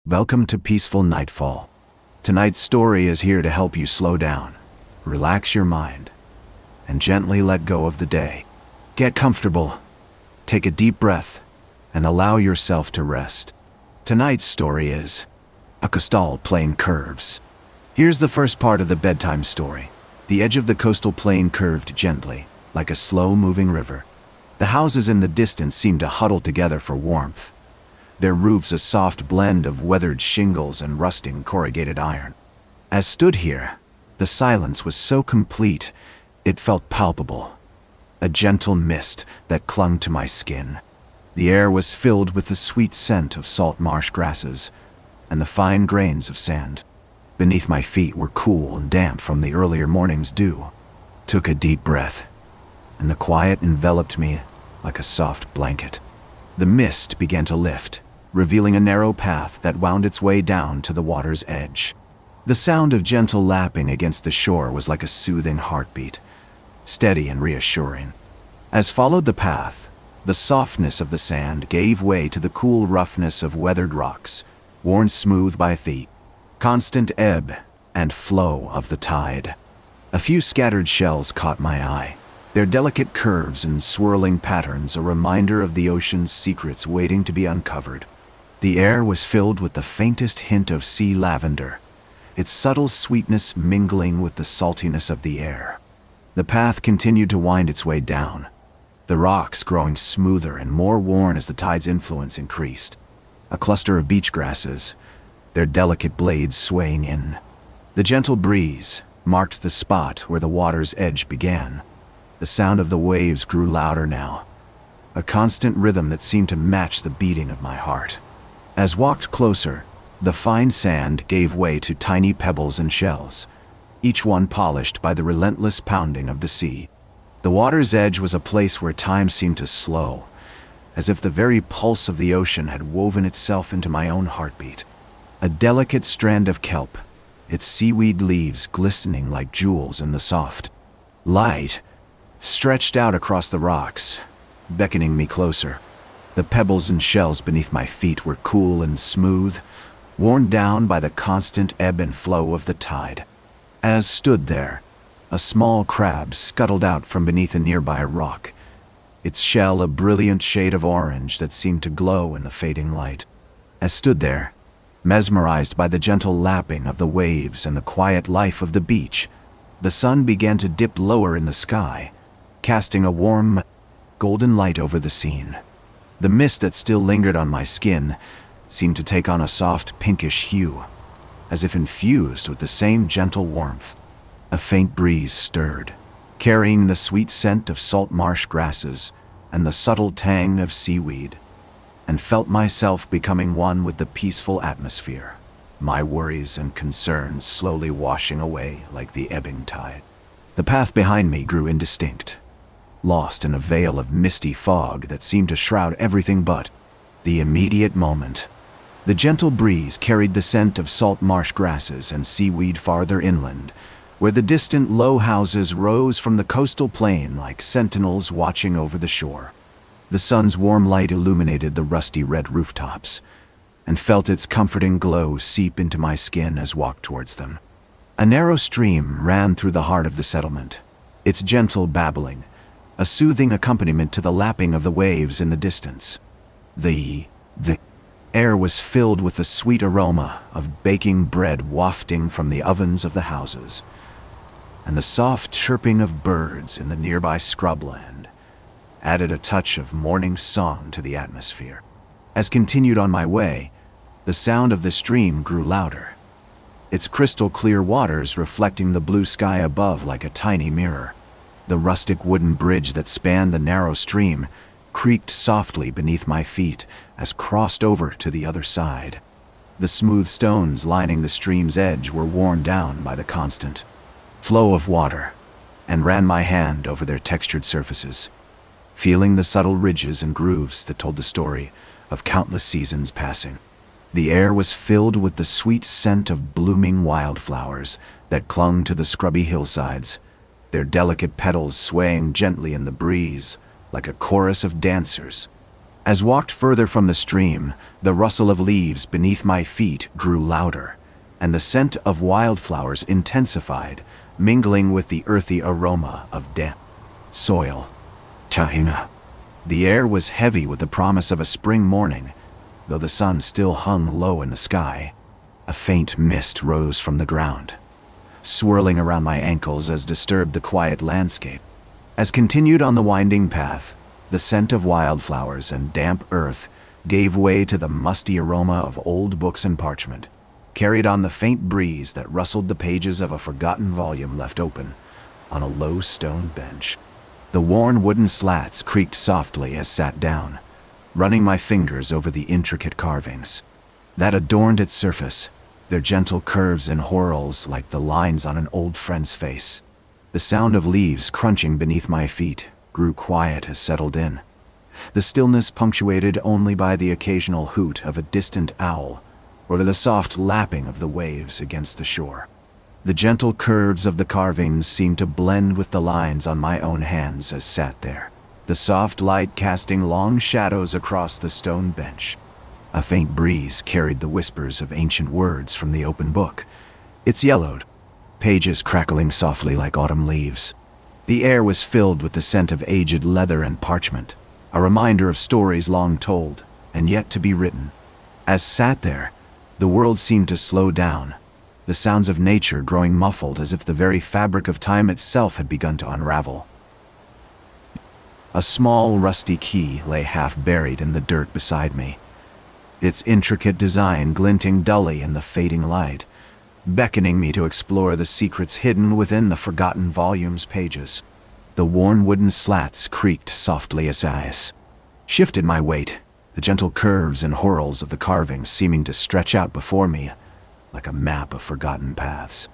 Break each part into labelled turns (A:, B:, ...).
A: Welcome to Peaceful Nightfall. Tonight's story is here to help you slow down, relax your mind, and gently let go of the day. Get comfortable, take a deep breath, and allow yourself to rest. Tonight's story is A Coastal Plain Curves. Here's the first part of the bedtime story. The edge of the coastal plain curved gently, like a slow-moving river. The houses in the distance seemed to huddle together for warmth, their roofs a soft blend of weathered shingles and rusting corrugated iron. As stood here, the silence was so complete, it felt palpable. A gentle mist that clung to my skin. The air was filled with the sweet scent of salt marsh grasses and the fine grains of sand. Beneath my feet were cool and damp from the earlier morning's dew. Took a deep breath, and the quiet enveloped me like a soft blanket. The mist began to lift, revealing a narrow path that wound its way down to the water's edge. The sound of gentle lapping against the shore was like a soothing heartbeat, steady and reassuring. As followed the path, the softness of the sand gave way to the cool roughness of weathered rocks, worn smooth by the constant ebb and flow of the tide. A few scattered shells caught my eye, their delicate curves and swirling patterns a reminder of the ocean's secrets waiting to be uncovered. The air was filled with the faintest hint of sea lavender, its subtle sweetness mingling with the saltiness of the air. The path continued to wind its way down, the rocks growing smoother and more worn as the tide's influence increased. A cluster of beach grasses, their delicate blades swaying in. The gentle breeze marked the spot where the water's edge began. The sound of the waves grew louder now, a constant rhythm that seemed to match the beating of my heart. As walked closer, the fine sand gave way to tiny pebbles and shells, each one polished by the relentless pounding of the sea. The water's edge was a place where time seemed to slow, as if the very pulse of the ocean had woven itself into my own heartbeat. A delicate strand of kelp, its seaweed leaves glistening like jewels in the soft light, stretched out across the rocks, beckoning me closer. The pebbles and shells beneath my feet were cool and smooth, worn down by the constant ebb and flow of the tide. As stood there, a small crab scuttled out from beneath a nearby rock, its shell a brilliant shade of orange that seemed to glow in the fading light. As stood there, mesmerized by the gentle lapping of the waves and the quiet life of the beach, the sun began to dip lower in the sky, casting a warm, golden light over the scene. The mist that still lingered on my skin seemed to take on a soft pinkish hue, as if infused with the same gentle warmth. A faint breeze stirred, carrying the sweet scent of salt marsh grasses and the subtle tang of seaweed, and felt myself becoming one with the peaceful atmosphere, my worries and concerns slowly washing away like the ebbing tide. The path behind me grew indistinct, lost in a veil of misty fog that seemed to shroud everything but the immediate moment. The gentle breeze carried the scent of salt marsh grasses and seaweed farther inland, where the distant low houses rose from the coastal plain like sentinels watching over the shore. The sun's warm light illuminated the rusty red rooftops, and felt its comforting glow seep into my skin as walked towards them. A narrow stream ran through the heart of the settlement, its gentle babbling a soothing accompaniment to the lapping of the waves in the distance. The air was filled with the sweet aroma of baking bread wafting from the ovens of the houses, and the soft chirping of birds in the nearby scrubland added a touch of morning song to the atmosphere. As continued on my way, the sound of the stream grew louder, its crystal clear waters reflecting the blue sky above like a tiny mirror. The rustic wooden bridge that spanned the narrow stream creaked softly beneath my feet as crossed over to the other side. The smooth stones lining the stream's edge were worn down by the constant flow of water, and ran my hand over their textured surfaces, feeling the subtle ridges and grooves that told the story of countless seasons passing. The air was filled with the sweet scent of blooming wildflowers that clung to the scrubby hillsides, their delicate petals swaying gently in the breeze like a chorus of dancers. As walked further from the stream, the rustle of leaves beneath my feet grew louder, and the scent of wildflowers intensified, mingling with the earthy aroma of damp soil. Tahina. The air was heavy with the promise of a spring morning, though the sun still hung low in the sky. A faint mist rose from the ground, swirling around my ankles as disturbed the quiet landscape. As continued on the winding path, the scent of wildflowers and damp earth gave way to the musty aroma of old books and parchment, carried on the faint breeze that rustled the pages of a forgotten volume left open on a low stone bench. The worn wooden slats creaked softly as sat down, running my fingers over the intricate carvings that adorned its surface, their gentle curves and whorls like the lines on an old friend's face. The sound of leaves crunching beneath my feet grew quiet as settled in, the stillness punctuated only by the occasional hoot of a distant owl or the soft lapping of the waves against the shore. The gentle curves of the carvings seemed to blend with the lines on my own hands as sat there, the soft light casting long shadows across the stone bench. A faint breeze carried the whispers of ancient words from the open book, its yellowed pages crackling softly like autumn leaves. The air was filled with the scent of aged leather and parchment, a reminder of stories long told and yet to be written. As sat there, the world seemed to slow down, the sounds of nature growing muffled as if the very fabric of time itself had begun to unravel. A small, rusty key lay half buried in the dirt beside me, its intricate design glinting dully in the fading light, beckoning me to explore the secrets hidden within the forgotten volume's pages. The worn wooden slats creaked softly as I shifted my weight, the gentle curves and whorls of the carvings seeming to stretch out before me like a map of forgotten paths.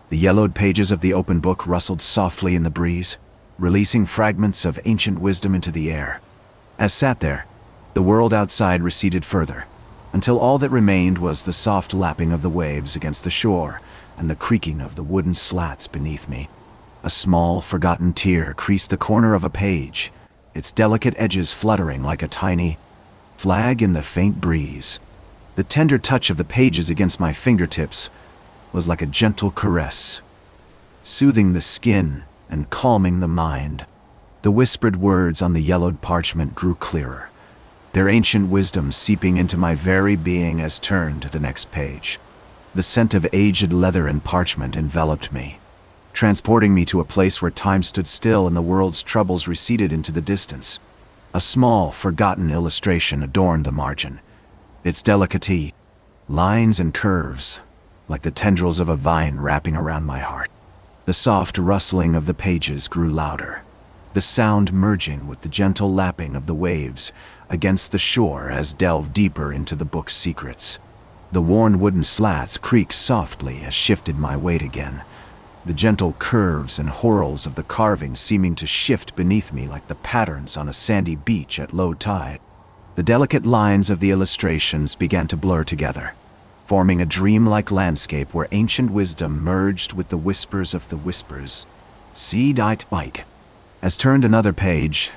A: The yellowed pages of the open book rustled softly in the breeze, releasing fragments of ancient wisdom into the air. As sat there, the world outside receded further, until all that remained was the soft lapping of the waves against the shore and the creaking of the wooden slats beneath me. A small, forgotten tear creased the corner of a page, its delicate edges fluttering like a tiny flag in the faint breeze. The tender touch of the pages against my fingertips was like a gentle caress, soothing the skin and calming the mind. The whispered words on the yellowed parchment grew clearer, their ancient wisdom seeping into my very being as turned to the next page. The scent of aged leather and parchment enveloped me, transporting me to a place where time stood still and the world's troubles receded into the distance. A small, forgotten illustration adorned the margin, its delicate lines and curves like the tendrils of a vine wrapping around my heart. The soft rustling of the pages grew louder, the sound merging with the gentle lapping of the waves against the shore as delved deeper into the book's secrets. The worn wooden slats creaked softly as shifted my weight again, the gentle curves and whorls of the carving seeming to shift beneath me like the patterns on a sandy beach at low tide. The delicate lines of the illustrations began to blur together, forming a dreamlike landscape where ancient wisdom merged with the whispers of the whispers. Bike. As turned another page,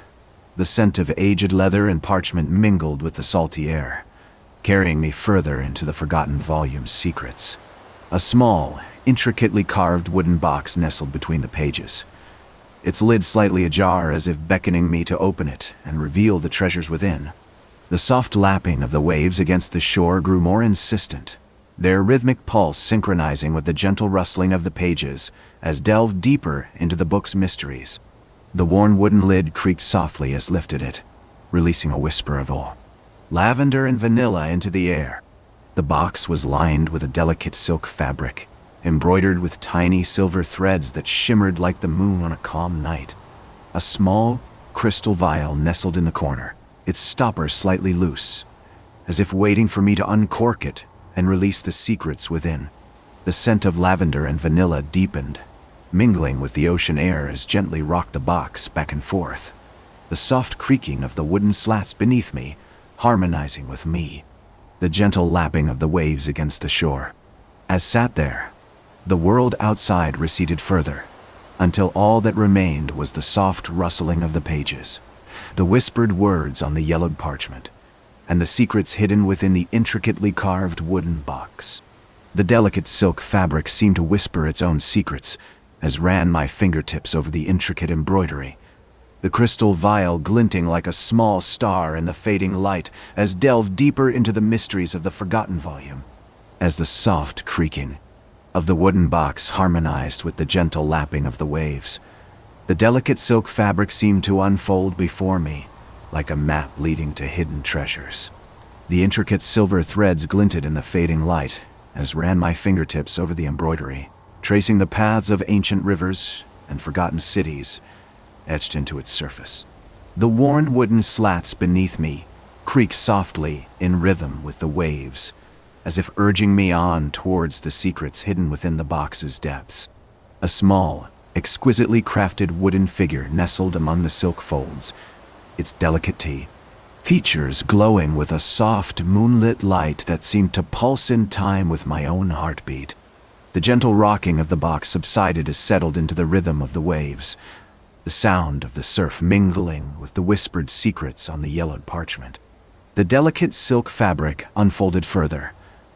A: the scent of aged leather and parchment mingled with the salty air, carrying me further into the forgotten volume's secrets. A small, intricately carved wooden box nestled between the pages, its lid slightly ajar as if beckoning me to open it and reveal the treasures within. The soft lapping of the waves against the shore grew more insistent, their rhythmic pulse synchronizing with the gentle rustling of the pages as delved deeper into the book's mysteries. The worn wooden lid creaked softly as lifted it, releasing a whisper of awe, lavender and vanilla into the air. The box was lined with a delicate silk fabric, embroidered with tiny silver threads that shimmered like the moon on a calm night. A small, crystal vial nestled in the corner, its stopper slightly loose, as if waiting for me to uncork it and release the secrets within. The scent of lavender and vanilla deepened, mingling with the ocean air as gently rocked the box back and forth, the soft creaking of the wooden slats beneath me harmonizing with me, the gentle lapping of the waves against the shore. As sat there, the world outside receded further, until all that remained was the soft rustling of the pages, the whispered words on the yellowed parchment, and the secrets hidden within the intricately carved wooden box. The delicate silk fabric seemed to whisper its own secrets as ran my fingertips over the intricate embroidery, the crystal vial glinting like a small star in the fading light as delved deeper into the mysteries of the forgotten volume. As the soft creaking of the wooden box harmonized with the gentle lapping of the waves, the delicate silk fabric seemed to unfold before me like a map leading to hidden treasures. The intricate silver threads glinted in the fading light as ran my fingertips over the embroidery, tracing the paths of ancient rivers and forgotten cities etched into its surface. The worn wooden slats beneath me creaked softly in rhythm with the waves, as if urging me on towards the secrets hidden within the box's depths. A small, exquisitely crafted wooden figure nestled among the silk folds, its delicate features glowing with a soft moonlit light that seemed to pulse in time with my own heartbeat. The gentle rocking of the box subsided as settled into the rhythm of the waves, the sound of the surf mingling with the whispered secrets on the yellowed parchment. The delicate silk fabric unfolded further,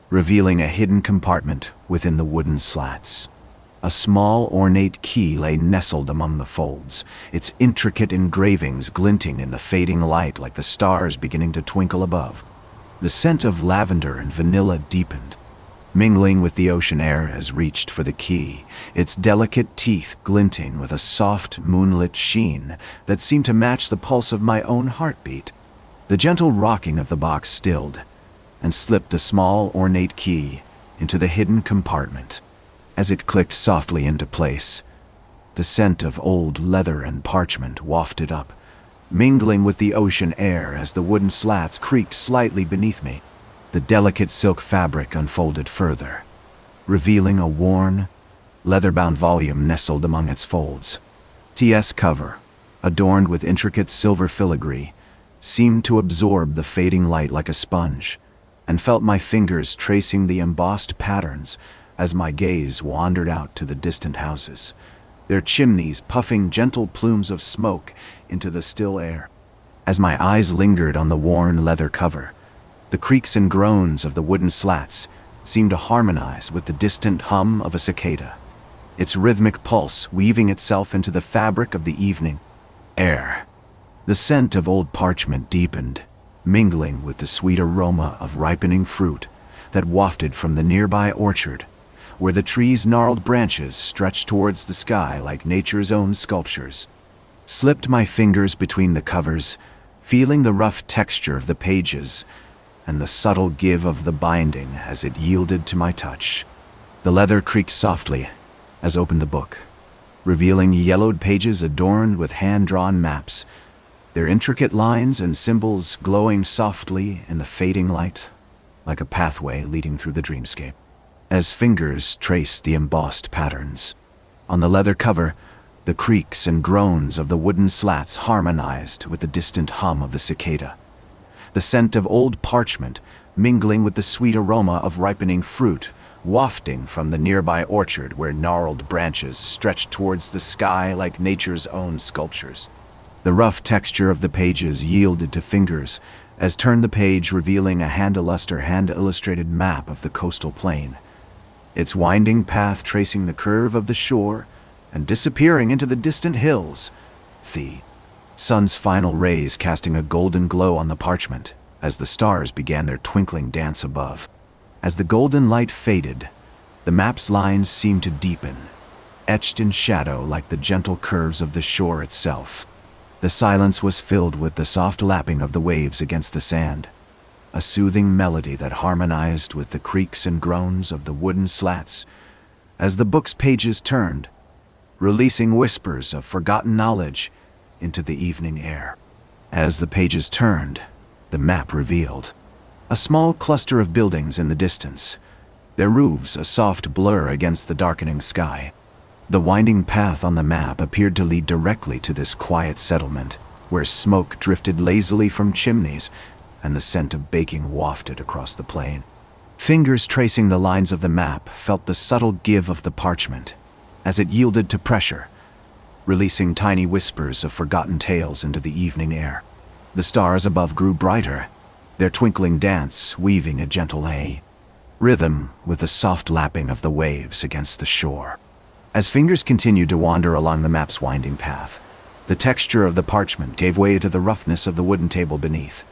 A: revealing a hidden compartment within the wooden slats. A small, ornate key lay nestled among the folds, its intricate engravings glinting in the fading light like the stars beginning to twinkle above. The scent of lavender and vanilla deepened, mingling with the ocean air as reached for the key, its delicate teeth glinting with a soft, moonlit sheen that seemed to match the pulse of my own heartbeat. The gentle rocking of the box stilled, and slipped the small, ornate key into the hidden compartment. As it clicked softly into place, the scent of old leather and parchment wafted up, mingling with the ocean air as the wooden slats creaked slightly beneath me. The delicate silk fabric unfolded further, revealing a worn, leather-bound volume nestled among its folds. TS cover, adorned with intricate silver filigree, seemed to absorb the fading light like a sponge, and felt my fingers tracing the embossed patterns as my gaze wandered out to the distant houses, their chimneys puffing gentle plumes of smoke into the still air. As my eyes lingered on the worn leather cover, the creaks and groans of the wooden slats seemed to harmonize with the distant hum of a cicada, its rhythmic pulse weaving itself into the fabric of the evening air. The scent of old parchment deepened, mingling with the sweet aroma of ripening fruit that wafted from the nearby orchard, where the tree's gnarled branches stretched towards the sky like nature's own sculptures. Slipped my fingers between the covers, feeling the rough texture of the pages and the subtle give of the binding as it yielded to my touch. The leather creaked softly as I opened the book, revealing yellowed pages adorned with hand-drawn maps, their intricate lines and symbols glowing softly in the fading light, like a pathway leading through the dreamscape. As fingers traced the embossed patterns on the leather cover, the creaks and groans of the wooden slats harmonized with the distant hum of the cicada. The scent of old parchment mingling with the sweet aroma of ripening fruit wafting from the nearby orchard where gnarled branches stretched towards the sky like nature's own sculptures. The rough texture of the pages yielded to fingers as turned the page, revealing a hand-illustrated map of the coastal plain, its winding path tracing the curve of the shore and disappearing into the distant hills, the sun's final rays casting a golden glow on the parchment as the stars began their twinkling dance above. As the golden light faded, the map's lines seemed to deepen, etched in shadow like the gentle curves of the shore itself. The silence was filled with the soft lapping of the waves against the sand, a soothing melody that harmonized with the creaks and groans of the wooden slats as the book's pages turned, releasing whispers of forgotten knowledge into the evening air. As the pages turned, the map revealed a small cluster of buildings in the distance, their roofs a soft blur against the darkening sky. The winding path on the map appeared to lead directly to this quiet settlement, where smoke drifted lazily from chimneys and the scent of baking wafted across the plain. Fingers tracing the lines of the map felt the subtle give of the parchment as it yielded to pressure, releasing tiny whispers of forgotten tales into the evening air. The stars above grew brighter, their twinkling dance weaving a gentle rhythm with the soft lapping of the waves against the shore. As fingers continued to wander along the map's winding path, the texture of the parchment gave way to the roughness of the wooden table beneath,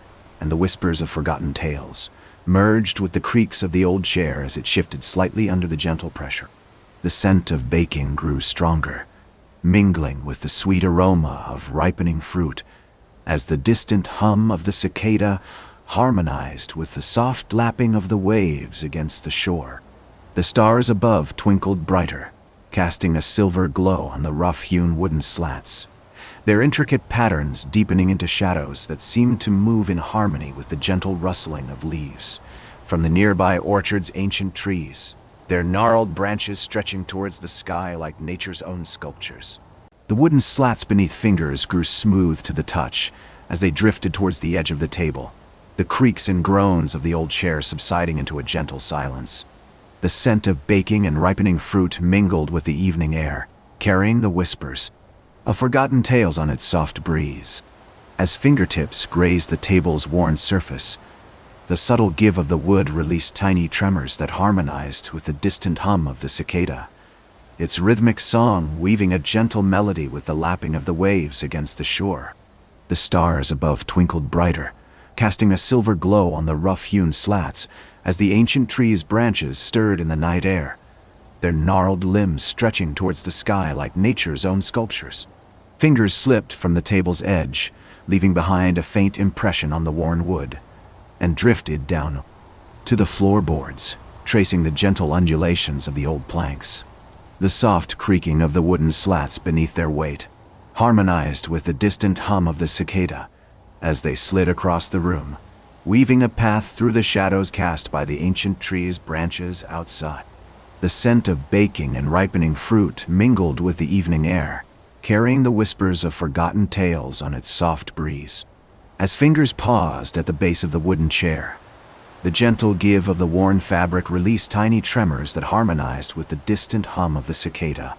A: and the whispers of forgotten tales merged with the creaks of the old chair as it shifted slightly under the gentle pressure. The scent of baking grew stronger, mingling with the sweet aroma of ripening fruit, as the distant hum of the cicada harmonized with the soft lapping of the waves against the shore. The stars above twinkled brighter, casting a silver glow on the rough-hewn wooden slats, their intricate patterns deepening into shadows that seemed to move in harmony with the gentle rustling of leaves from the nearby orchard's ancient trees, their gnarled branches stretching towards the sky like nature's own sculptures. The wooden slats beneath fingers grew smooth to the touch as they drifted towards the edge of the table, the creaks and groans of the old chair subsiding into a gentle silence. The scent of baking and ripening fruit mingled with the evening air, carrying the whispers of forgotten tales on its soft breeze. As fingertips grazed the table's worn surface, the subtle give of the wood released tiny tremors that harmonized with the distant hum of the cicada, its rhythmic song weaving a gentle melody with the lapping of the waves against the shore. The stars above twinkled brighter, casting a silver glow on the rough-hewn slats as the ancient tree's branches stirred in the night air, their gnarled limbs stretching towards the sky like nature's own sculptures. Fingers slipped from the table's edge, leaving behind a faint impression on the worn wood, and drifted down to the floorboards, tracing the gentle undulations of the old planks. The soft creaking of the wooden slats beneath their weight harmonized with the distant hum of the cicada as they slid across the room, weaving a path through the shadows cast by the ancient tree's branches outside. The scent of baking and ripening fruit mingled with the evening air, carrying the whispers of forgotten tales on its soft breeze. As fingers paused at the base of the wooden chair, the gentle give of the worn fabric released tiny tremors that harmonized with the distant hum of the cicada,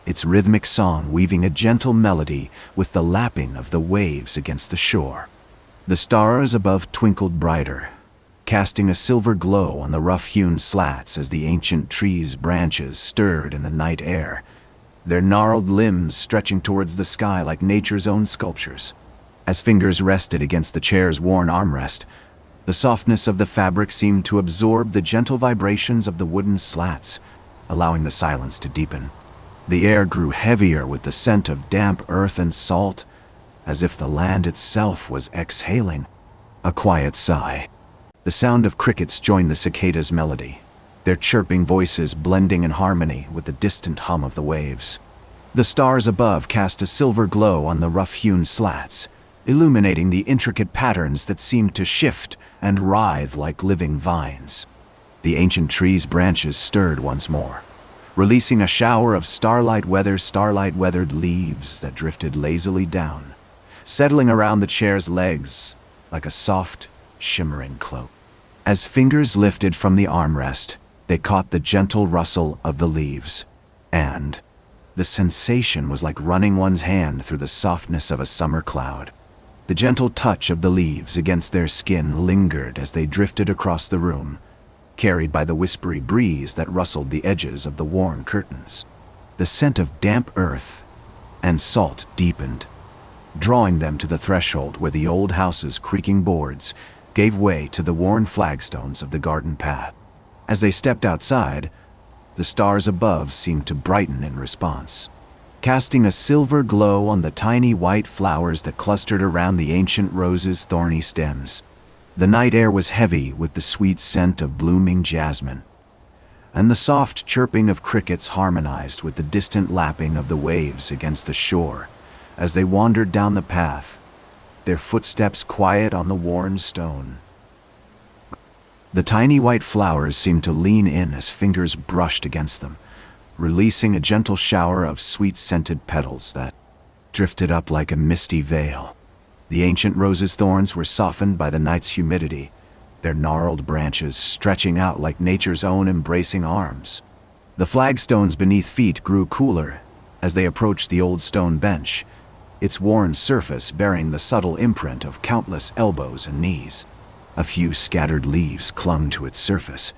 A: its rhythmic song weaving a gentle melody with the lapping of the waves against the shore. The stars above twinkled brighter, casting a silver glow on the rough-hewn slats as the ancient tree's branches stirred in the night air, their gnarled limbs stretching towards the sky like nature's own sculptures. As fingers rested against the chair's worn armrest, the softness of the fabric seemed to absorb the gentle vibrations of the wooden slats, allowing the silence to deepen. The air grew heavier with the scent of damp earth and salt, as if the land itself was exhaling a quiet sigh. The sound of crickets joined the cicada's melody, their chirping voices blending in harmony with the distant hum of the waves. The stars above cast a silver glow on the rough-hewn slats, illuminating the intricate patterns that seemed to shift and writhe like living vines. The ancient tree's branches stirred once more, releasing a shower of starlight-weathered leaves that drifted lazily down, settling around the chair's legs like a soft, shimmering cloak. As fingers lifted from the armrest, they caught the gentle rustle of the leaves, and the sensation was like running one's hand through the softness of a summer cloud. The gentle touch of the leaves against their skin lingered as they drifted across the room, carried by the whispery breeze that rustled the edges of the worn curtains. The scent of damp earth and salt deepened, drawing them to the threshold where the old house's creaking boards gave way to the worn flagstones of the garden path. As they stepped outside, the stars above seemed to brighten in response, casting a silver glow on the tiny white flowers that clustered around the ancient rose's thorny stems. The night air was heavy with the sweet scent of blooming jasmine, and the soft chirping of crickets harmonized with the distant lapping of the waves against the shore as they wandered down the path, their footsteps quiet on the worn stone. The tiny white flowers seemed to lean in as fingers brushed against them, releasing a gentle shower of sweet-scented petals that drifted up like a misty veil. The ancient rose's thorns were softened by the night's humidity, their gnarled branches stretching out like nature's own embracing arms. The flagstones beneath feet grew cooler As they approached the old stone bench, its worn surface bearing the subtle imprint of countless elbows and knees. A few scattered leaves clung to its surface,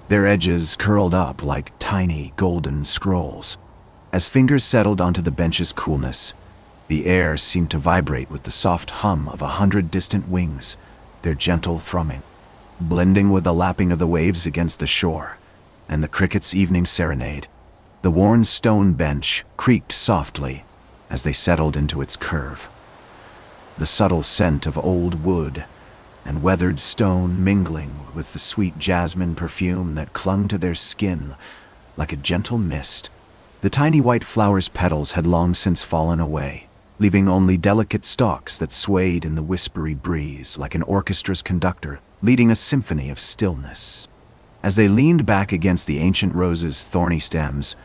A: their edges curled up like tiny golden scrolls. As fingers settled onto the bench's coolness, the air seemed to vibrate with the soft hum of 100 distant wings, their gentle thrumming, blending with the lapping of the waves against the shore and the cricket's evening serenade. The worn stone bench creaked softly as they settled into its curve. The subtle scent of old wood and weathered stone mingling with the sweet jasmine perfume that clung to their skin like a gentle mist. The tiny white flower's petals had long since fallen away, leaving only delicate stalks that swayed in the whispery breeze like an orchestra's conductor leading a symphony of stillness. As they leaned back against the ancient rose's thorny stems,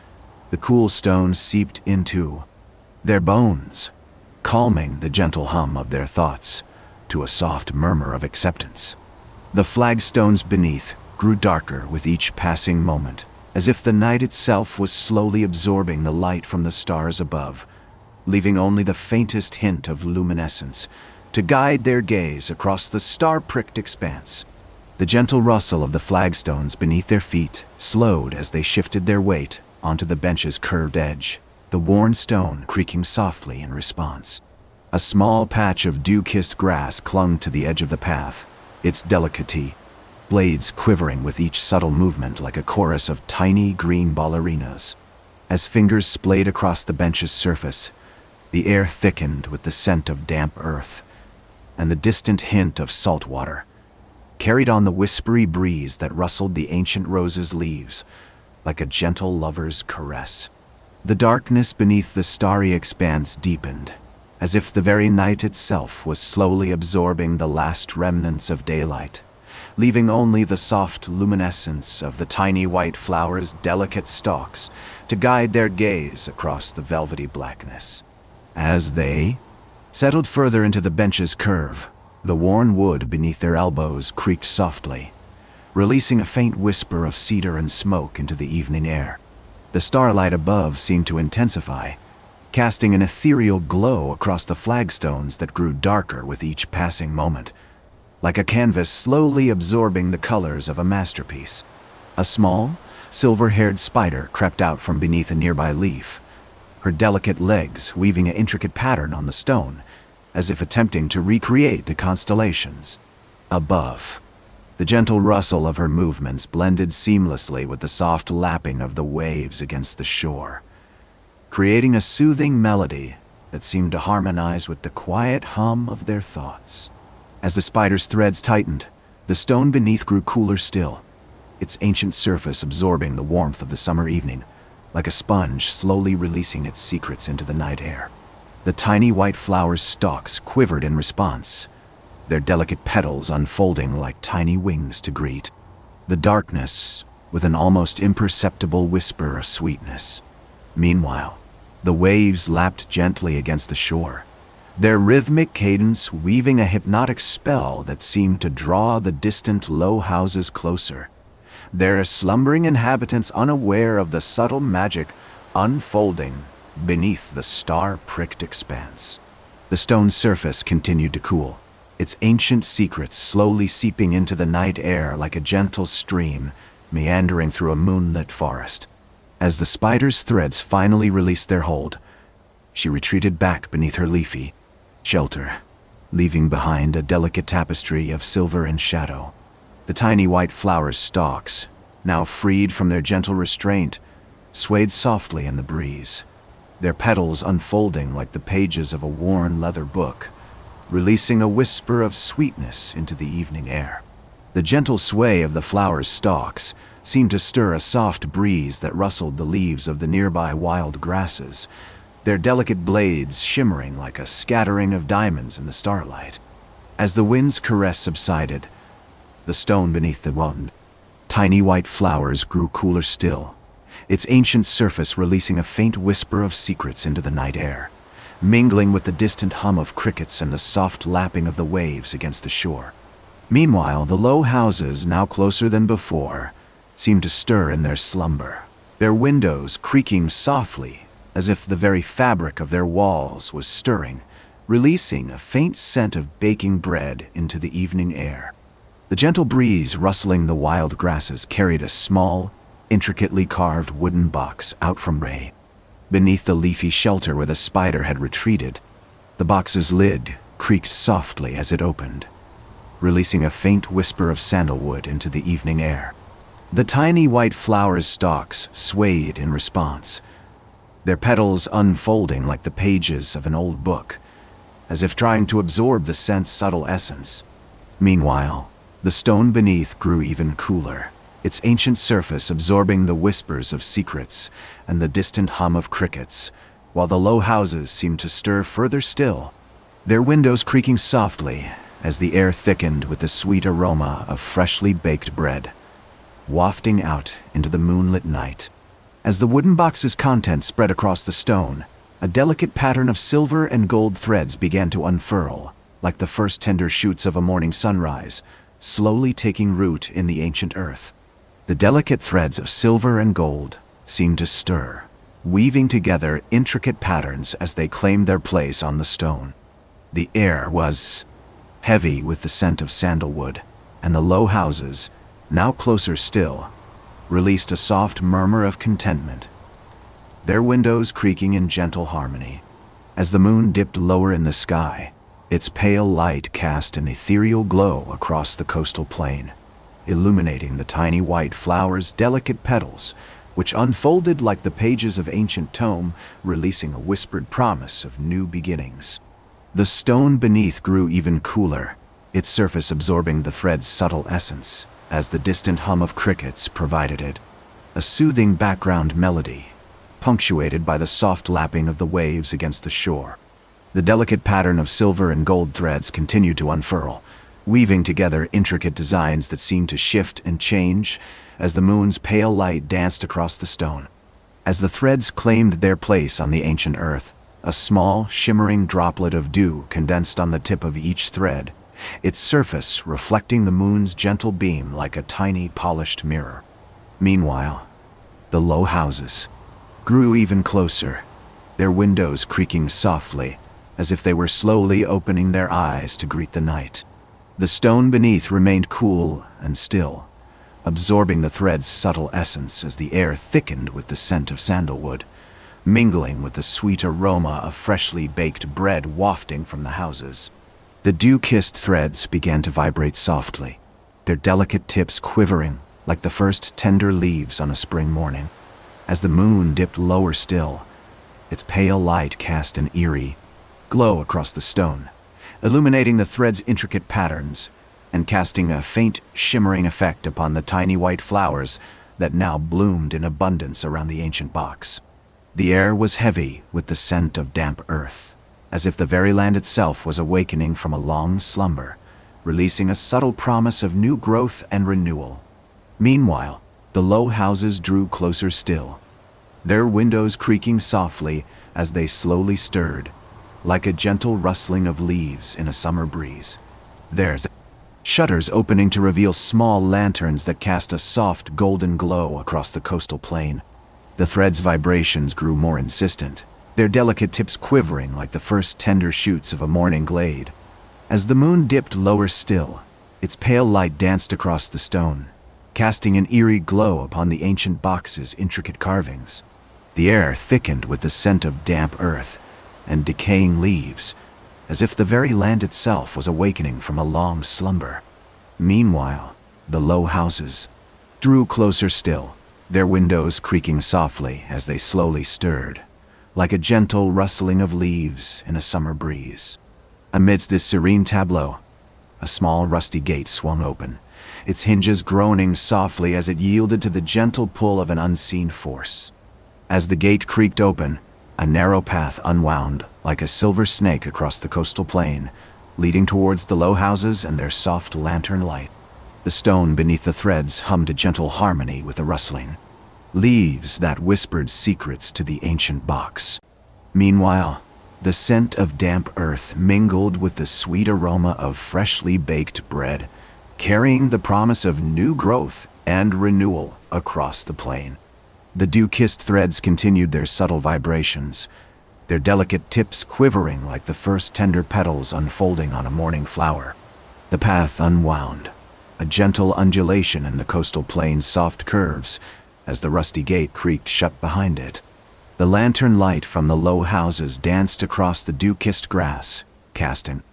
A: the cool stones seeped into their bones, calming the gentle hum of their thoughts to a soft murmur of acceptance. The flagstones beneath grew darker with each passing moment, as if the night itself was slowly absorbing the light from the stars above, leaving only the faintest hint of luminescence to guide their gaze across the star-pricked expanse. The gentle rustle of the flagstones beneath their feet slowed as they shifted their weight onto the bench's curved edge, the worn stone creaking softly in response. A small patch of dew-kissed grass clung to the edge of the path, its delicate blades quivering with each subtle movement like a chorus of tiny green ballerinas. As fingers splayed across the bench's surface, the air thickened with the scent of damp earth, and the distant hint of salt water carried on the whispery breeze that rustled the ancient rose's leaves like a gentle lover's caress. The darkness beneath the starry expanse deepened, as if the very night itself was slowly absorbing the last remnants of daylight, leaving only the soft luminescence of the tiny white flower's delicate stalks to guide their gaze across the velvety blackness. As they settled further into the bench's curve, the worn wood beneath their elbows creaked softly, releasing a faint whisper of cedar and smoke into the evening air. The starlight above seemed to intensify, casting an ethereal glow across the flagstones that grew darker with each passing moment, like a canvas slowly absorbing the colors of a masterpiece. A small, silver-haired spider crept out from beneath a nearby leaf, her delicate legs weaving an intricate pattern on the stone, as if attempting to recreate the constellations above. The gentle rustle of her movements blended seamlessly with the soft lapping of the waves against the shore, creating a soothing melody that seemed to harmonize with the quiet hum of their thoughts. As the spider's threads tightened, the stone beneath grew cooler still, its ancient surface absorbing the warmth of the summer evening, like a sponge slowly releasing its secrets into the night air. The tiny white flower's stalks quivered in response, their delicate petals unfolding like tiny wings to greet the darkness with an almost imperceptible whisper of sweetness. Meanwhile, the waves lapped gently against the shore, their rhythmic cadence weaving a hypnotic spell that seemed to draw the distant low houses closer, their slumbering inhabitants unaware of the subtle magic unfolding beneath the star-pricked expanse. The stone surface continued to cool, its ancient secrets slowly seeping into the night air like a gentle stream meandering through a moonlit forest. As the spider's threads finally released their hold, she retreated back beneath her leafy shelter, leaving behind a delicate tapestry of silver and shadow. The tiny white flower's stalks, now freed from their gentle restraint, swayed softly in the breeze, their petals unfolding like the pages of a worn leather book, releasing a whisper of sweetness into the evening air. The gentle sway of the flower's stalks seemed to stir a soft breeze that rustled the leaves of the nearby wild grasses, their delicate blades shimmering like a scattering of diamonds in the starlight. As the wind's caress subsided, the stone beneath the wand, tiny white flowers grew cooler still, its ancient surface releasing a faint whisper of secrets into the night air, mingling with the distant hum of crickets and the soft lapping of the waves against the shore. Meanwhile, the low houses, now closer than before, seemed to stir in their slumber, their windows creaking softly as if the very fabric of their walls was stirring, releasing a faint scent of baking bread into the evening air. The gentle breeze rustling the wild grasses carried a small, intricately carved wooden box out from Ray. Beneath the leafy shelter where the spider had retreated, the box's lid creaked softly as it opened, releasing a faint whisper of sandalwood into the evening air. The tiny white flower's stalks swayed in response, their petals unfolding like the pages of an old book, as if trying to absorb the scent's subtle essence. Meanwhile, the stone beneath grew even cooler, its ancient surface absorbing the whispers of secrets and the distant hum of crickets, while the low houses seemed to stir further still, their windows creaking softly as the air thickened with the sweet aroma of freshly baked bread, wafting out into the moonlit night. As the wooden box's contents spread across the stone, a delicate pattern of silver and gold threads began to unfurl, like the first tender shoots of a morning sunrise, slowly taking root in the ancient earth. The delicate threads of silver and gold seemed to stir, weaving together intricate patterns as they claimed their place on the stone. The air was heavy with the scent of sandalwood, and the low houses, now closer still, released a soft murmur of contentment, their windows creaking in gentle harmony. As the moon dipped lower in the sky, its pale light cast an ethereal glow across the coastal plain, illuminating the tiny white flower's delicate petals, which unfolded like the pages of ancient tome, releasing a whispered promise of new beginnings. The stone beneath grew even cooler, its surface absorbing the thread's subtle essence, as the distant hum of crickets provided it a soothing background melody, punctuated by the soft lapping of the waves against the shore. The delicate pattern of silver and gold threads continued to unfurl, weaving together intricate designs that seemed to shift and change as the moon's pale light danced across the stone. As the threads claimed their place on the ancient earth, a small, shimmering droplet of dew condensed on the tip of each thread, its surface reflecting the moon's gentle beam like a tiny polished mirror. Meanwhile, the low houses grew even closer, their windows creaking softly as if they were slowly opening their eyes to greet the night. The stone beneath remained cool and still, absorbing the thread's subtle essence as the air thickened with the scent of sandalwood, mingling with the sweet aroma of freshly baked bread wafting from the houses. The dew-kissed threads began to vibrate softly, their delicate tips quivering like the first tender leaves on a spring morning. As the moon dipped lower still, its pale light cast an eerie glow across the stone, illuminating the thread's intricate patterns and casting a faint, shimmering effect upon the tiny white flowers that now bloomed in abundance around the ancient box. The air was heavy with the scent of damp earth, as if the very land itself was awakening from a long slumber, releasing a subtle promise of new growth and renewal. Meanwhile, the low houses drew closer still, their windows creaking softly as they slowly stirred, like a gentle rustling of leaves in a summer breeze. There's shutters opening to reveal small lanterns that cast a soft golden glow across the coastal plain. The thread's vibrations grew more insistent, their delicate tips quivering like the first tender shoots of a morning glade. As the moon dipped lower still, its pale light danced across the stone, casting an eerie glow upon the ancient box's intricate carvings. The air thickened with the scent of damp earth and decaying leaves, as if the very land itself was awakening from a long slumber. Meanwhile, the low houses drew closer still, their windows creaking softly as they slowly stirred, like a gentle rustling of leaves in a summer breeze. Amidst this serene tableau, a small rusty gate swung open, its hinges groaning softly as it yielded to the gentle pull of an unseen force. As the gate creaked open, a narrow path unwound like a silver snake across the coastal plain, leading towards the low houses and their soft lantern light. The stone beneath the threads hummed a gentle harmony with the rustling leaves that whispered secrets to the ancient box. Meanwhile, the scent of damp earth mingled with the sweet aroma of freshly baked bread, carrying the promise of new growth and renewal across the plain. The dew-kissed threads continued their subtle vibrations, their delicate tips quivering like the first tender petals unfolding on a morning flower. The path unwound, a gentle undulation in the coastal plain's soft curves as the rusty gate creaked shut behind it. The lantern light from the low houses danced across the dew-kissed grass, casting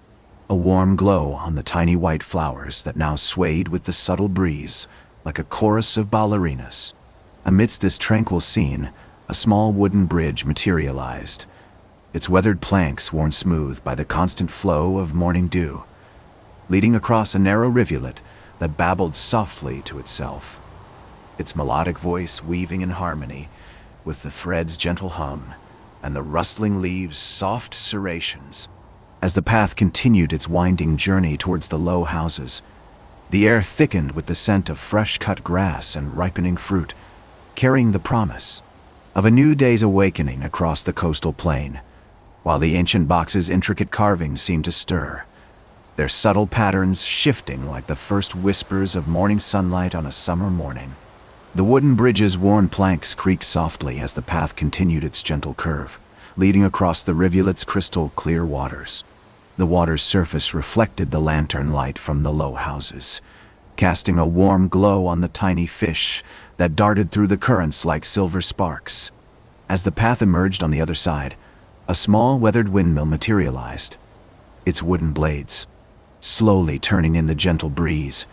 A: a warm glow on the tiny white flowers that now swayed with the subtle breeze like a chorus of ballerinas. Amidst this tranquil scene, a small wooden bridge materialized, its weathered planks worn smooth by the constant flow of morning dew, leading across a narrow rivulet that babbled softly to itself, its melodic voice weaving in harmony with the thread's gentle hum and the rustling leaves' soft serrations. As the path continued its winding journey towards the low houses, the air thickened with the scent of fresh-cut grass and ripening fruit, carrying the promise of a new day's awakening across the coastal plain, while the ancient box's intricate carvings seemed to stir, their subtle patterns shifting like the first whispers of morning sunlight on a summer morning. The wooden bridge's worn planks creaked softly as the path continued its gentle curve, leading across the rivulet's crystal-clear waters. The water's surface reflected the lantern light from the low houses, casting a warm glow on the tiny fish that darted through the currents like silver sparks. As the path emerged on the other side, a small weathered windmill materialized, its wooden blades slowly turning in the gentle breeze,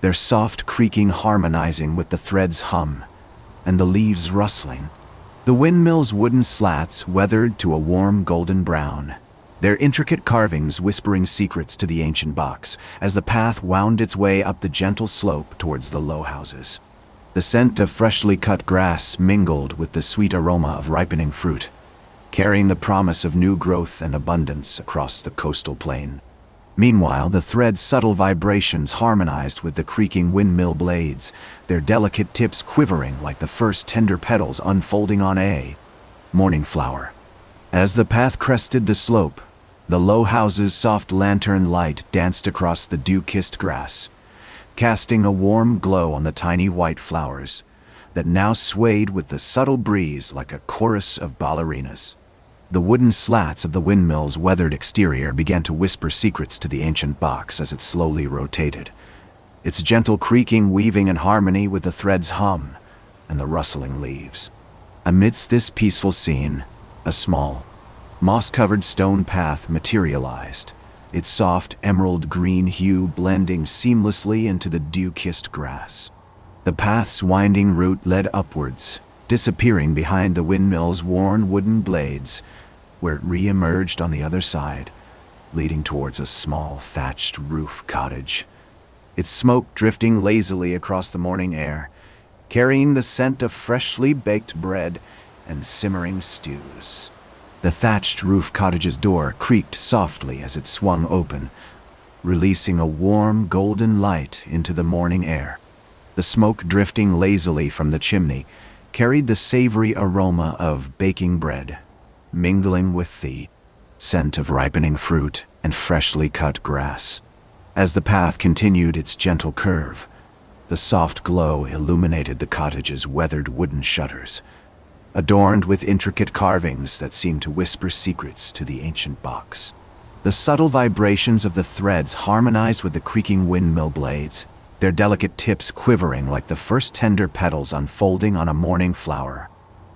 A: their soft creaking harmonizing with the thread's hum and the leaves rustling. The windmill's wooden slats weathered to a warm golden brown, their intricate carvings whispering secrets to the ancient box as the path wound its way up the gentle slope towards the low houses. The scent of freshly cut grass mingled with the sweet aroma of ripening fruit, carrying the promise of new growth and abundance across the coastal plain. Meanwhile, the thread's subtle vibrations harmonized with the creaking windmill blades, their delicate tips quivering like the first tender petals unfolding on a morning flower. As the path crested the slope, the low house's soft lantern light danced across the dew-kissed grass, casting a warm glow on the tiny white flowers that now swayed with the subtle breeze like a chorus of ballerinas. The wooden slats of the windmill's weathered exterior began to whisper secrets to the ancient box as it slowly rotated, its gentle creaking weaving in harmony with the thread's hum and the rustling leaves. Amidst this peaceful scene, a small, moss-covered stone path materialized, its soft emerald green hue blending seamlessly into the dew-kissed grass. The path's winding route led upwards, disappearing behind the windmill's worn wooden blades, where it re-emerged on the other side, leading towards a small thatched roof cottage, its smoke drifting lazily across the morning air, carrying the scent of freshly baked bread and simmering stews. The thatched roof cottage's door creaked softly as it swung open, releasing a warm golden light into the morning air. The smoke drifting lazily from the chimney carried the savory aroma of baking bread, mingling with the scent of ripening fruit and freshly cut grass. As the path continued its gentle curve, the soft glow illuminated the cottage's weathered wooden shutters, adorned with intricate carvings that seemed to whisper secrets to the ancient box. The subtle vibrations of the threads harmonized with the creaking windmill blades, their delicate tips quivering like the first tender petals unfolding on a morning flower.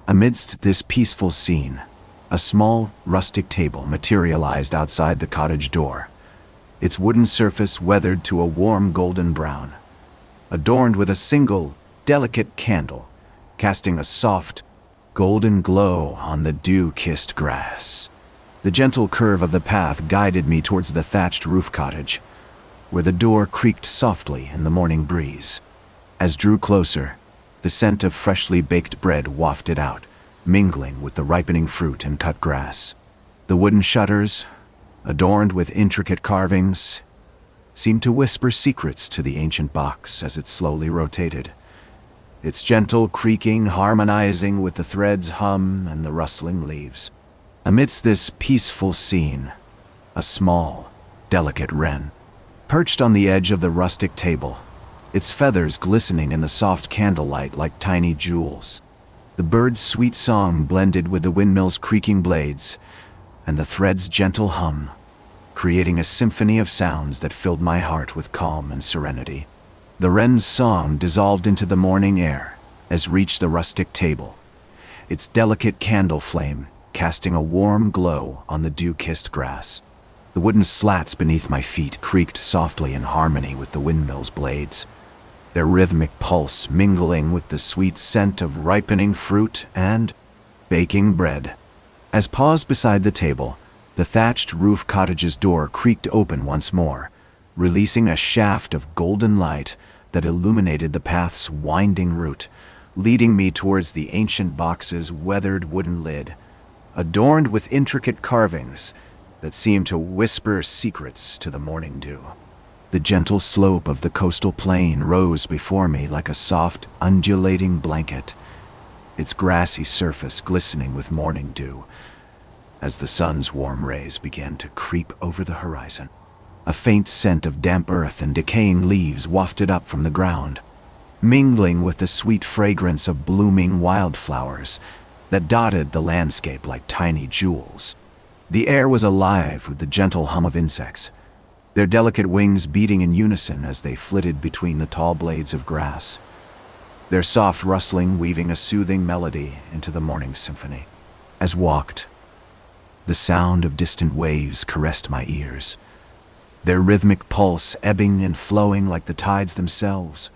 A: Amidst this peaceful scene, a small, rustic table materialized outside the cottage door, its wooden surface weathered to a warm golden brown, adorned with a single, delicate candle, casting a soft, golden glow on the dew-kissed grass. The gentle curve of the path guided me towards the thatched roof cottage, where the door creaked softly in the morning breeze. As drew closer, the scent of freshly baked bread wafted out, mingling with the ripening fruit and cut grass. The wooden shutters, adorned with intricate carvings, seemed to whisper secrets to the ancient box as it slowly rotated, its gentle creaking harmonizing with the thread's hum and the rustling leaves. Amidst this peaceful scene, a small, delicate wren perched on the edge of the rustic table, its feathers glistening in the soft candlelight like tiny jewels. The bird's sweet song blended with the windmill's creaking blades and the thread's gentle hum, creating a symphony of sounds that filled my heart with calm and serenity. The wren's song dissolved into the morning air as reached the rustic table, its delicate candle flame casting a warm glow on the dew-kissed grass. The wooden slats beneath my feet creaked softly in harmony with the windmill's blades, their rhythmic pulse mingling with the sweet scent of ripening fruit and baking bread. As paused beside the table, the thatched roof cottage's door creaked open once more, releasing a shaft of golden light that illuminated the path's winding route, leading me towards the ancient box's weathered wooden lid, adorned with intricate carvings that seemed to whisper secrets to the morning dew. The gentle slope of the coastal plain rose before me like a soft, undulating blanket, its grassy surface glistening with morning dew as the sun's warm rays began to creep over the horizon. A faint scent of damp earth and decaying leaves wafted up from the ground, mingling with the sweet fragrance of blooming wildflowers that dotted the landscape like tiny jewels. The air was alive with the gentle hum of insects, their delicate wings beating in unison as they flitted between the tall blades of grass, their soft rustling weaving a soothing melody into the morning symphony. As walked, the sound of distant waves caressed my ears, their rhythmic pulse ebbing and flowing like the tides themselves,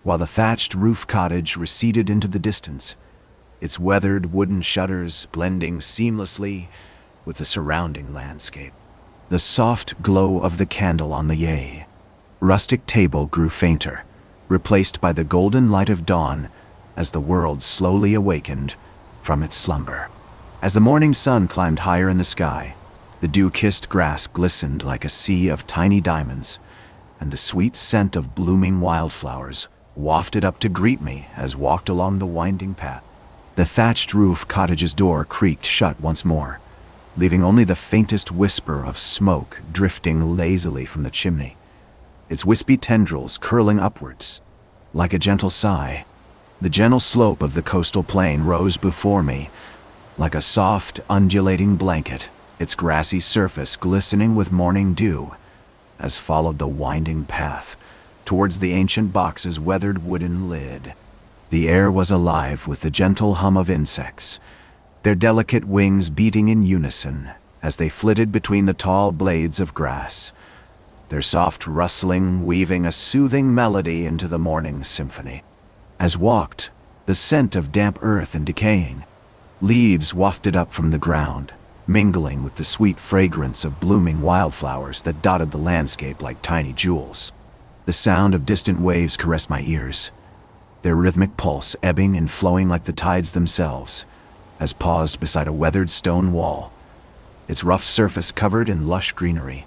A: while the thatched roof cottage receded into the distance, its weathered wooden shutters blending seamlessly with the surrounding landscape. The soft glow of the candle on the rustic table grew fainter, replaced by the golden light of dawn as the world slowly awakened from its slumber. As the morning sun climbed higher in the sky, the dew-kissed grass glistened like a sea of tiny diamonds, and the sweet scent of blooming wildflowers wafted up to greet me as walked along the winding path. The thatched roof cottage's door creaked shut once more, leaving only the faintest whisper of smoke drifting lazily from the chimney, its wispy tendrils curling upwards like a gentle sigh. The gentle slope of the coastal plain rose before me like a soft, undulating blanket, its grassy surface glistening with morning dew as followed the winding path towards the ancient box's weathered wooden lid. The air was alive with the gentle hum of insects, their delicate wings beating in unison as they flitted between the tall blades of grass, their soft rustling weaving a soothing melody into the morning symphony. As walked, the scent of damp earth and decaying leaves wafted up from the ground, mingling with the sweet fragrance of blooming wildflowers that dotted the landscape like tiny jewels. The sound of distant waves caressed my ears, their rhythmic pulse ebbing and flowing like the tides themselves, as paused beside a weathered stone wall, its rough surface covered in lush greenery,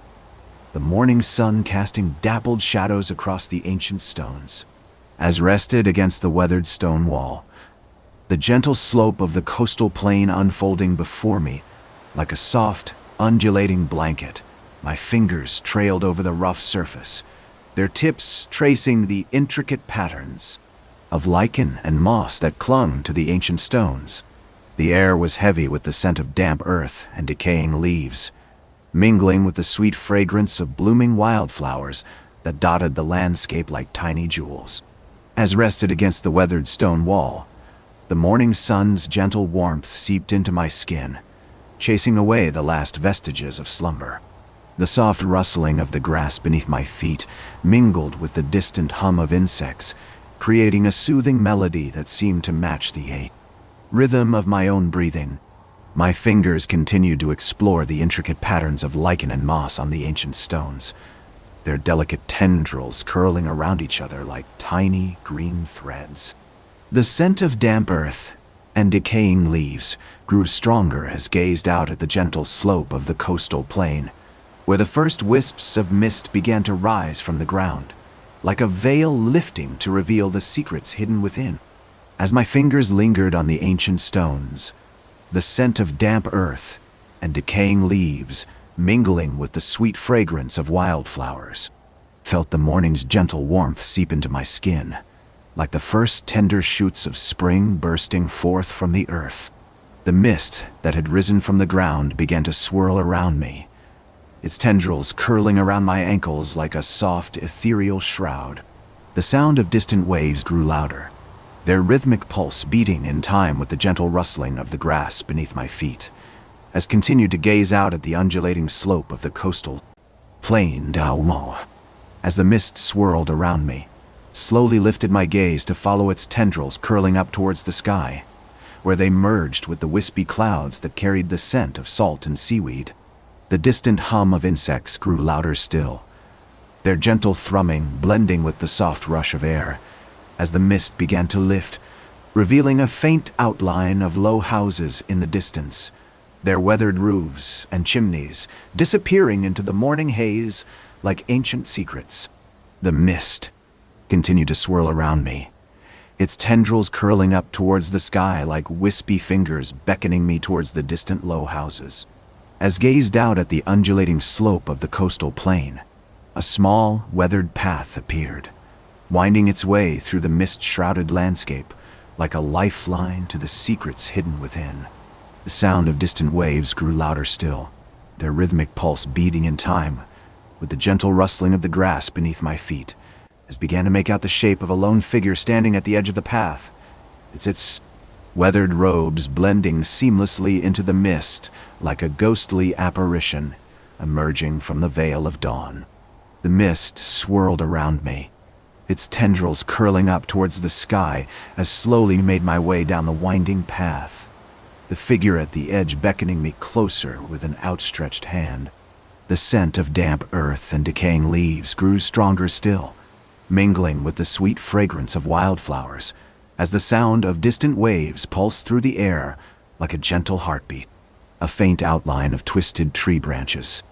A: the morning sun casting dappled shadows across the ancient stones. As rested against the weathered stone wall, the gentle slope of the coastal plain unfolding before me like a soft, undulating blanket, my fingers trailed over the rough surface, their tips tracing the intricate patterns of lichen and moss that clung to the ancient stones. The air was heavy with the scent of damp earth and decaying leaves, mingling with the sweet fragrance of blooming wildflowers that dotted the landscape like tiny jewels. As rested against the weathered stone wall, the morning sun's gentle warmth seeped into my skin, chasing away the last vestiges of slumber. The soft rustling of the grass beneath my feet mingled with the distant hum of insects, creating a soothing melody that seemed to match the rhythm of my own breathing. My fingers continued to explore the intricate patterns of lichen and moss on the ancient stones, their delicate tendrils curling around each other like tiny green threads. The scent of damp earth and decaying leaves grew stronger as gazed out at the gentle slope of the coastal plain, where the first wisps of mist began to rise from the ground, like a veil lifting to reveal the secrets hidden within. As my fingers lingered on the ancient stones, the scent of damp earth and decaying leaves mingling with the sweet fragrance of wildflowers, felt the morning's gentle warmth seep into my skin, like the first tender shoots of spring bursting forth from the earth. The mist that had risen from the ground began to swirl around me, its tendrils curling around my ankles like a soft, ethereal shroud. The sound of distant waves grew louder, their rhythmic pulse beating in time with the gentle rustling of the grass beneath my feet, as I continued to gaze out at the undulating slope of the coastal plain. As the mist swirled around me, slowly lifted my gaze to follow its tendrils curling up towards the sky, where they merged with the wispy clouds that carried the scent of salt and seaweed. The distant hum of insects grew louder still, their gentle thrumming blending with the soft rush of air, as the mist began to lift, revealing a faint outline of low houses in the distance, their weathered roofs and chimneys disappearing into the morning haze like ancient secrets. The mist continued to swirl around me, its tendrils curling up towards the sky like wispy fingers beckoning me towards the distant low houses. As gazed out at the undulating slope of the coastal plain, a small, weathered path appeared, winding its way through the mist-shrouded landscape like a lifeline to the secrets hidden within. The sound of distant waves grew louder still, their rhythmic pulse beating in time with the gentle rustling of the grass beneath my feet, as began to make out the shape of a lone figure standing at the edge of the path, its weathered robes blending seamlessly into the mist like a ghostly apparition emerging from the veil of dawn. The mist swirled around me, its tendrils curling up towards the sky as slowly made my way down the winding path, the figure at the edge beckoning me closer with an outstretched hand. The scent of damp earth and decaying leaves grew stronger still, mingling with the sweet fragrance of wildflowers, as the sound of distant waves pulsed through the air like a gentle heartbeat. A faint outline of twisted tree branches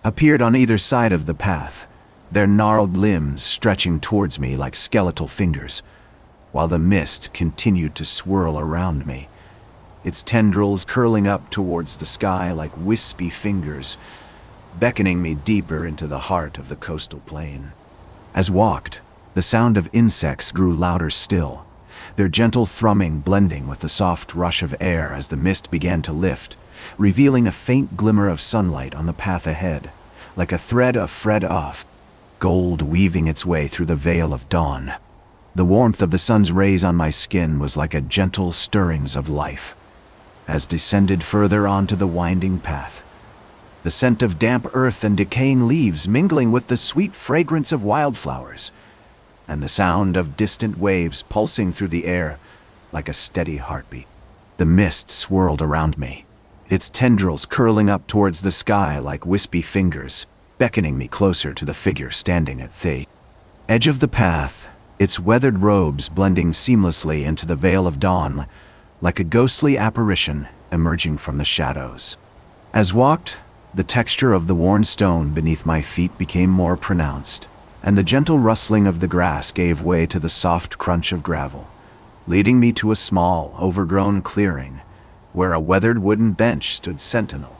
A: appeared on either side of the path, their gnarled limbs stretching towards me like skeletal fingers, while the mist continued to swirl around me, its tendrils curling up towards the sky like wispy fingers, beckoning me deeper into the heart of the coastal plain. As walked, the sound of insects grew louder still, their gentle thrumming blending with the soft rush of air as the mist began to lift, revealing a faint glimmer of sunlight on the path ahead, like a thread of fred-off gold weaving its way through the veil of dawn. The warmth of the sun's rays on my skin was like a gentle stirrings of life, as descended further onto the winding path, the scent of damp earth and decaying leaves mingling with the sweet fragrance of wildflowers, and the sound of distant waves pulsing through the air like a steady heartbeat. The mist swirled around me, its tendrils curling up towards the sky like wispy fingers, beckoning me closer to the figure standing at the edge of the path, its weathered robes blending seamlessly into the veil of dawn like a ghostly apparition emerging from the shadows. As walked, the texture of the worn stone beneath my feet became more pronounced, and the gentle rustling of the grass gave way to the soft crunch of gravel, leading me to a small, overgrown clearing where a weathered wooden bench stood sentinel,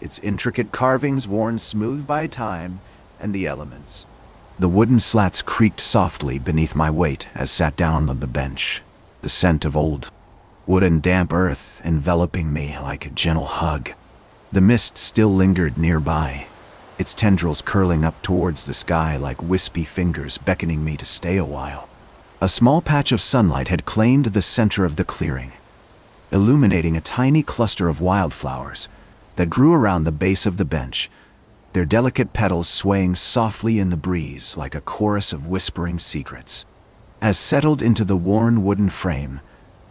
A: its intricate carvings worn smooth by time and the elements. The wooden slats creaked softly beneath my weight as sat down on the bench, the scent of old wood and damp earth enveloping me like a gentle hug. The mist still lingered nearby, its tendrils curling up towards the sky like wispy fingers beckoning me to stay a while. A small patch of sunlight had claimed the center of the clearing, illuminating a tiny cluster of wildflowers that grew around the base of the bench, their delicate petals swaying softly in the breeze like a chorus of whispering secrets. As settled into the worn wooden frame,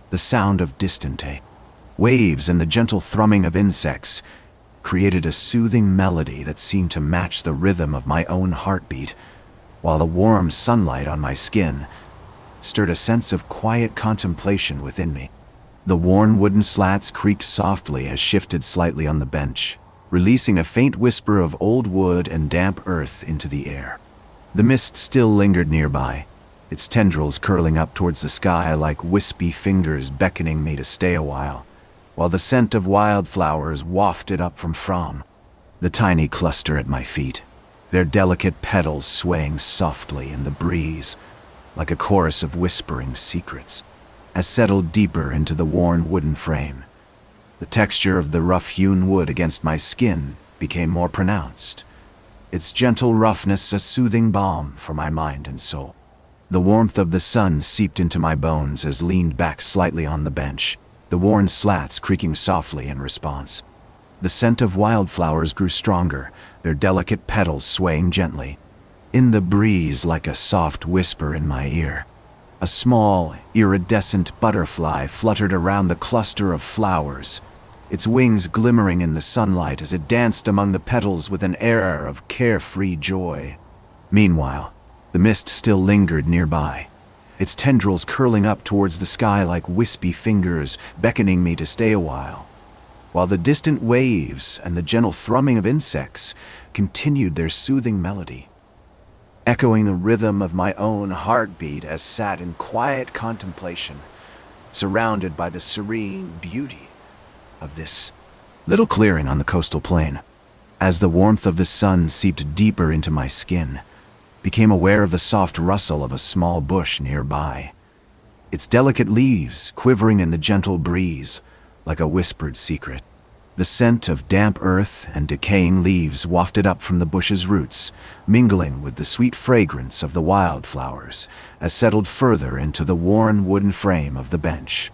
A: the sound of distant waves and the gentle thrumming of insects created a soothing melody that seemed to match the rhythm of my own heartbeat, while the warm sunlight on my skin stirred a sense of quiet contemplation within me. The worn wooden slats creaked softly as shifted slightly on the bench, releasing a faint whisper of old wood and damp earth into the air. The mist still lingered nearby, its tendrils curling up towards the sky like wispy fingers beckoning me to stay a while the scent of wildflowers wafted up from the tiny cluster at my feet, their delicate petals swaying softly in the breeze like a chorus of whispering secrets. I settled deeper into the worn wooden frame. The texture of the rough-hewn wood against my skin became more pronounced, its gentle roughness a soothing balm for my mind and soul. The warmth of the sun seeped into my bones as leaned back slightly on the bench, the worn slats creaking softly in response. The scent of wildflowers grew stronger, their delicate petals swaying gently. In the breeze, like a soft whisper in my ear, a small, iridescent butterfly fluttered around the cluster of flowers, its wings glimmering in the sunlight as it danced among the petals with an air of carefree joy. Meanwhile, the mist still lingered nearby, its tendrils curling up towards the sky like wispy fingers, beckoning me to stay a while the distant waves and the gentle thrumming of insects continued their soothing melody, echoing the rhythm of my own heartbeat as sat in quiet contemplation, surrounded by the serene beauty of this little clearing on the coastal plain. As the warmth of the sun seeped deeper into my skin, became aware of the soft rustle of a small bush nearby, its delicate leaves quivering in the gentle breeze like a whispered secret. The scent of damp earth and decaying leaves wafted up from the bush's roots, mingling with the sweet fragrance of the wildflowers as settled further into the worn wooden frame of the bench.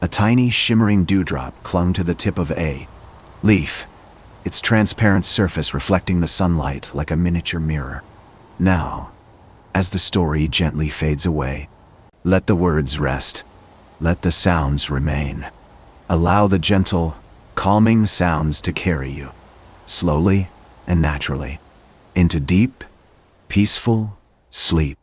A: A tiny shimmering dewdrop clung to the tip of a leaf, its transparent surface reflecting the sunlight like a miniature mirror. Now, as the story gently fades away, let the words rest, let the sounds remain. Allow the gentle, calming sounds to carry you, slowly and naturally, into deep, peaceful sleep.